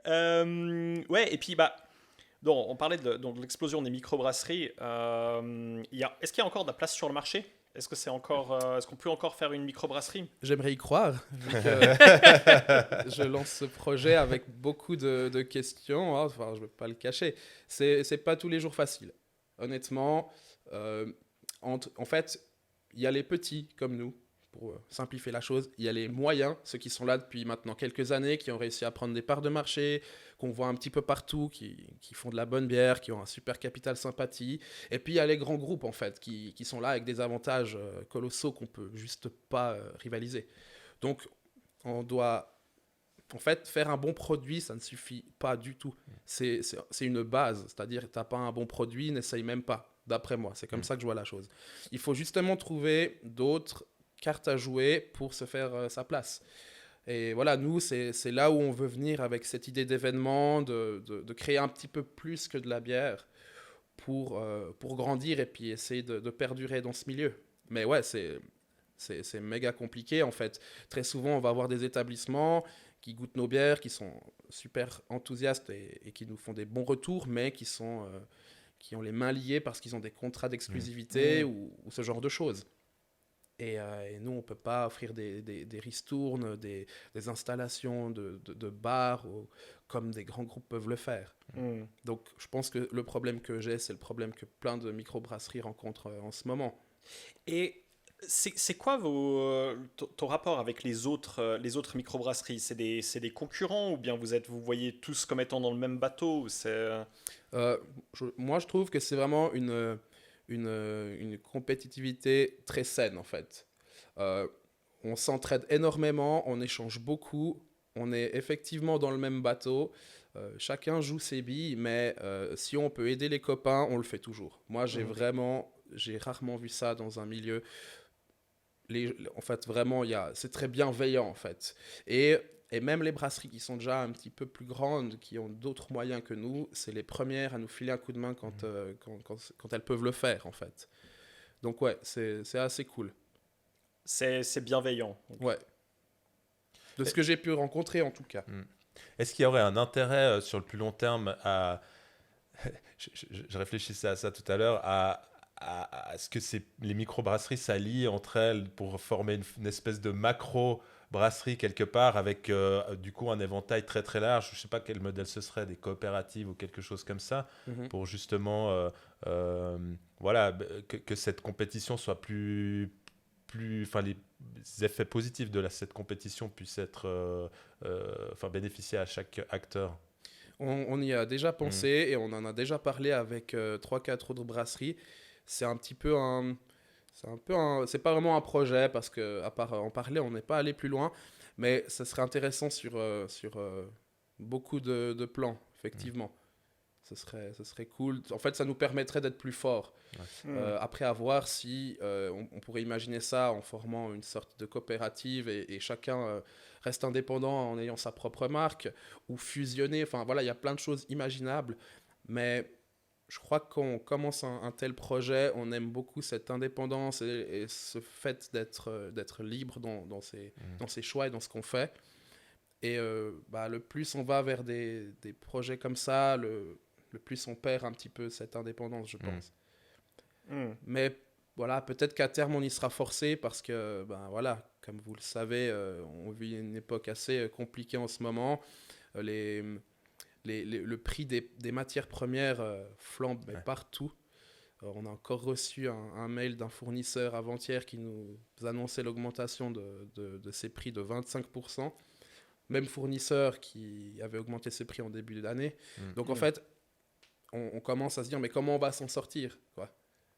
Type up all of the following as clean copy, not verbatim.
Ouais, et puis donc, on parlait de l'explosion des microbrasseries. Est-ce qu'il y a encore de la place sur le marché? Est-ce qu'on peut encore faire une microbrasserie? J'aimerais y croire, vu que je lance ce projet avec beaucoup de questions. Hein. Enfin, je ne veux pas le cacher. C'est pas tous les jours facile. Honnêtement, euh, en fait, il y a les petits comme nous, pour simplifier la chose. Il y a les moyens, ceux qui sont là depuis maintenant quelques années, qui ont réussi à prendre des parts de marché, qu'on voit un petit peu partout, qui font de la bonne bière, qui ont un super capital sympathie. Et puis il y a les grands groupes, en fait, qui sont là avec des avantages colossaux qu'on peut juste pas rivaliser. Donc, on doit en fait, faire un bon produit, ça ne suffit pas du tout. C'est une base, c'est-à-dire tu n'as pas un bon produit, n'essaye même pas, d'après moi. C'est comme ça que je vois la chose. Il faut justement trouver d'autres cartes à jouer pour se faire sa place. Et voilà, nous, c'est là où on veut venir avec cette idée d'événement, de créer un petit peu plus que de la bière pour grandir et puis essayer de perdurer dans ce milieu. Mais ouais, c'est méga compliqué en fait. Très souvent, on va avoir des établissements qui goûtent nos bières, qui sont super enthousiastes et qui nous font des bons retours, mais qui ont les mains liées parce qu'ils ont des contrats d'exclusivité Mm. ou ce genre de choses. Et nous, on ne peut pas offrir des ristournes, des installations de bars comme des grands groupes peuvent le faire. Mm. Donc, je pense que le problème que j'ai, c'est le problème que plein de microbrasseries rencontrent en ce moment. Et c'est quoi ton rapport avec les autres microbrasseries? C'est des concurrents ou bien vous voyez tous comme étant dans le même bateau? Ou Euh, Moi, je trouve que c'est vraiment une compétitivité très saine, en fait. Euh, on s'entraide énormément, on échange beaucoup, on est effectivement dans le même bateau. Chacun joue ses billes, mais si on peut aider les copains, on le fait toujours. Moi, Mm. j'ai rarement vu ça dans un milieu. En fait, vraiment, c'est très bienveillant, en fait. Et, et même les brasseries qui sont déjà un petit peu plus grandes, qui ont d'autres moyens que nous, c'est les premières à nous filer un coup de main quand elles peuvent le faire, en fait. Donc ouais, c'est assez cool. C'est bienveillant. Ouais, de ce Et- que j'ai pu rencontrer, en tout cas. Hmm. Est-ce qu'il y aurait un intérêt sur le plus long terme à... je réfléchissais à ça tout à l'heure, à ce que les microbrasseries s'allient entre elles pour former une espèce de macro-brasserie quelque part avec du coup un éventail très très large. Je ne sais pas quel modèle ce serait, des coopératives ou quelque chose comme ça, Mhm. pour justement euh, voilà, que cette compétition soit enfin les effets positifs de cette compétition puissent être enfin bénéficier à chaque acteur. On y a déjà Mm. pensé et on en a déjà parlé avec 3-4 autres brasseries. C'est un petit peu un... C'est pas vraiment un projet parce que à part en parler, on n'est pas allé plus loin. Mais ça serait intéressant sur beaucoup de plans, Mm. effectivement. Ce serait cool. En fait, ça nous permettrait d'être plus forts. Ouais. Mm. Après, à voir si on pourrait imaginer ça en formant une sorte de coopérative et chacun reste indépendant en ayant sa propre marque ou fusionner. Enfin, voilà, il y a plein de choses imaginables. Mais je crois que quand on commence un tel projet, on aime beaucoup cette indépendance et ce fait d'être libre Mm. dans ses choix et dans ce qu'on fait. Et le plus on va vers des projets comme ça, le plus on perd un petit peu cette indépendance, je Mm. pense. Mm. Mais voilà, peut-être qu'à terme, on y sera forcé parce que, ben voilà, comme vous le savez, on vit une époque assez compliquée en ce moment. Euh, les, le prix des matières premières flambe mais Ouais. partout. On a encore reçu un mail d'un fournisseur avant-hier qui nous annonçait l'augmentation de ses prix de 25%. Même fournisseur qui avait augmenté ses prix en début d'année. Mm. Donc en Mm. fait, on commence à se dire, mais comment on va s'en sortir, quoi?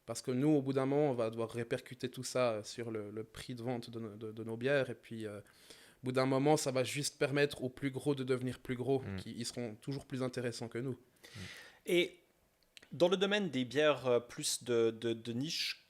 Parce que nous, au bout d'un moment, on va devoir répercuter tout ça sur le prix de vente de nos bières. Et puis, au bout d'un moment, ça va juste permettre aux plus gros de devenir plus gros, Mm. qui ils seront toujours plus intéressants que nous. Et dans le domaine des bières plus de niche,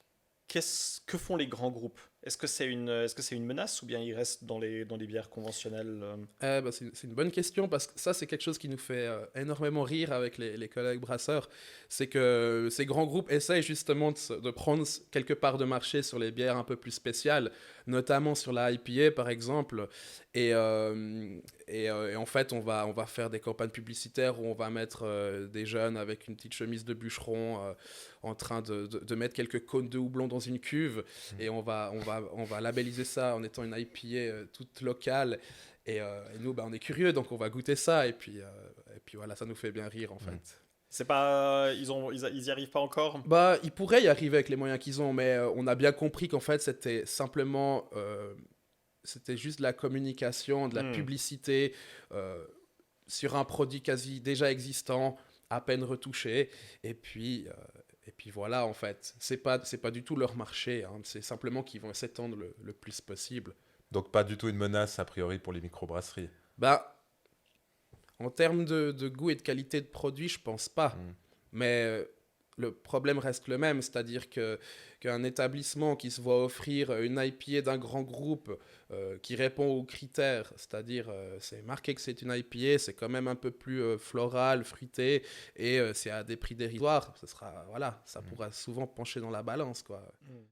que font les grands groupes? Est-ce que c'est une menace ou bien il reste dans les bières conventionnelles C'est une bonne question parce que ça, c'est quelque chose qui nous fait énormément rire avec les collègues brasseurs. C'est que ces grands groupes essayent justement de prendre quelque part de marché sur les bières un peu plus spéciales, notamment sur la IPA par exemple. Et en fait, on va faire des campagnes publicitaires où on va mettre des jeunes avec une petite chemise de bûcheron en train de mettre quelques cônes de houblon dans une cuve et on va labelliser ça en étant une IPA toute locale. Et nous, on est curieux, donc on va goûter ça. Et puis voilà, ça nous fait bien rire, en fait. C'est pas, ils y arrivent pas encore. Ils pourraient y arriver avec les moyens qu'ils ont, mais on a bien compris qu'en fait, c'était simplement... c'était juste de la communication, de la publicité sur un produit quasi déjà existant, à peine retouché. Et puis voilà, en fait. C'est pas du tout leur marché. Hein. C'est simplement qu'ils vont s'étendre le plus possible. Donc pas du tout une menace, a priori, pour les microbrasseries. En termes de goût et de qualité de produit, je pense pas. Mais le problème reste le même, c'est-à-dire qu'un établissement qui se voit offrir une IPA d'un grand groupe qui répond aux critères, c'est-à-dire c'est marqué que c'est une IPA, c'est quand même un peu plus floral, fruité, et c'est à des prix dérisoires, ça pourra souvent pencher dans la balance, quoi.